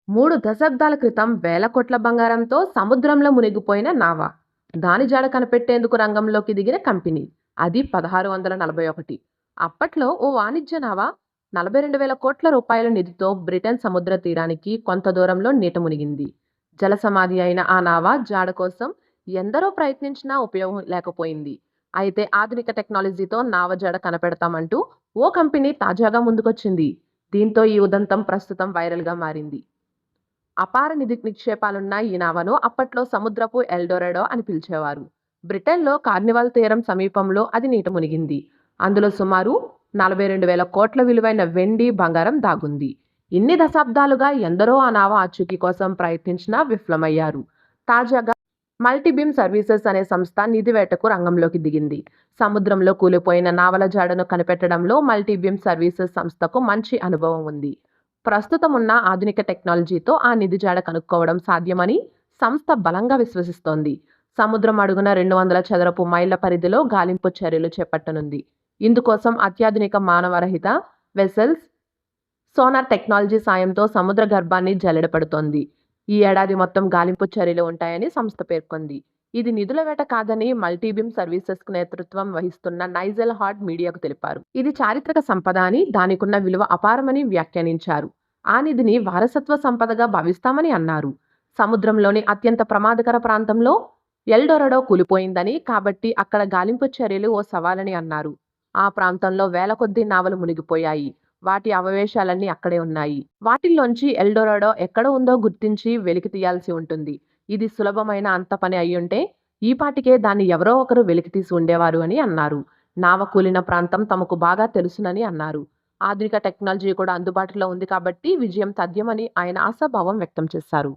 3 దశాబ్దాల క్రితం వేల కోట్ల బంగారంతో సముద్రంలో మునిగిపోయిన నావ. దాని జాడ కనిపెట్టేందుకు రంగంలోకి దిగిన కంపెనీ. అది 1641. అప్పట్లో ఓ వాణిజ్య నావ 42,000 కోట్ల రూపాయల నిధితో బ్రిటన్ సముద్ర తీరానికి కొంత దూరంలో నీట మునిగింది. జలసమాధి అయిన ఆ నావ జాడ కోసం ఎందరో ప్రయత్నించినా ఉపయోగం లేకపోయింది. అయితే ఆధునిక టెక్నాలజీతో నావ జాడ కనిపెడతామంటూ ఓ కంపెనీ తాజాగా ముందుకొచ్చింది. దీంతో ఈ ఉదంతం ప్రస్తుతం వైరల్గా మారింది. అపార నిక్షేపాలున్న ఈ నావను అప్పట్లో సముద్రపు ఎల్డోరెడో అని పిలిచేవారు. బ్రిటన్లో కార్నివాల్ తీరం సమీపంలో అది నీట మునిగింది. అందులో సుమారు 42,000 కోట్ల విలువైన వెండి, బంగారం దాగుంది. ఇన్ని దశాబ్దాలుగా ఎందరో ఆ నావ ఆచూకీ కోసం ప్రయత్నించినా విఫలమయ్యారు. తాజాగా మల్టీబీమ్ సర్వీసెస్ అనే సంస్థ నిధివేటకు రంగంలోకి దిగింది. సముద్రంలో కూలిపోయిన నావల జాడను కనిపెట్టడంలో మల్టీబీమ్ సర్వీసెస్ సంస్థకు మంచి అనుభవం ఉంది. ప్రస్తుతం ఉన్న ఆధునిక టెక్నాలజీతో ఆ నిధి జాడ కనుక్కోవడం సాధ్యమని సంస్థ బలంగా విశ్వసిస్తోంది. సముద్రం అడుగున 200 చదరపు మైళ్ల పరిధిలో గాలింపు చర్యలు చేపట్టనుంది. ఇందుకోసం అత్యాధునిక మానవరహిత వెసెల్స్, సోనార్ టెక్నాలజీ సాయంతో సముద్ర గర్భాన్ని జల్లెడపడుతోంది. ఈ ఏడాది మొత్తం గాలింపు చర్యలు ఉంటాయని సంస్థ పేర్కొంది. ఇది నిధుల వేట కాదని మల్టీబీమ్ సర్వీసెస్ కు నేతృత్వం వహిస్తున్న నైజెల్ హార్డ్ మీడియాకు తెలిపారు. ఇది చారిత్రక సంపద అని, దానికున్న విలువ అపారమని వ్యాఖ్యానించారు. ఆ నిధిని వారసత్వ సంపదగా భావిస్తామని అన్నారు. సముద్రంలోని అత్యంత ప్రమాదకర ప్రాంతంలో ఎల్డొరడో కూలిపోయిందని, కాబట్టి అక్కడ గాలింపు చర్యలు ఓ సవాలని అన్నారు. ఆ ప్రాంతంలో వేల కొద్దీ నావలు మునిగిపోయాయి. వాటి అవశేషాలన్నీ అక్కడే ఉన్నాయి. వాటిల్లోంచి ఎల్డొరడో ఎక్కడ ఉందో గుర్తించి వెలికి తీయాల్సి ఉంటుంది. ఇది సులభమైన అంత పని అయ్యుంటే ఈపాటికే దాన్ని ఎవరో ఒకరు వెలికితీసి ఉండేవారు అని అన్నారు. నావ కూలిన ప్రాంతం తమకు బాగా తెలుసునని అన్నారు. ఆధునిక టెక్నాలజీ కూడా అందుబాటులో ఉంది కాబట్టి విజయం తథ్యమని ఆయన ఆశాభావం వ్యక్తం చేశారు.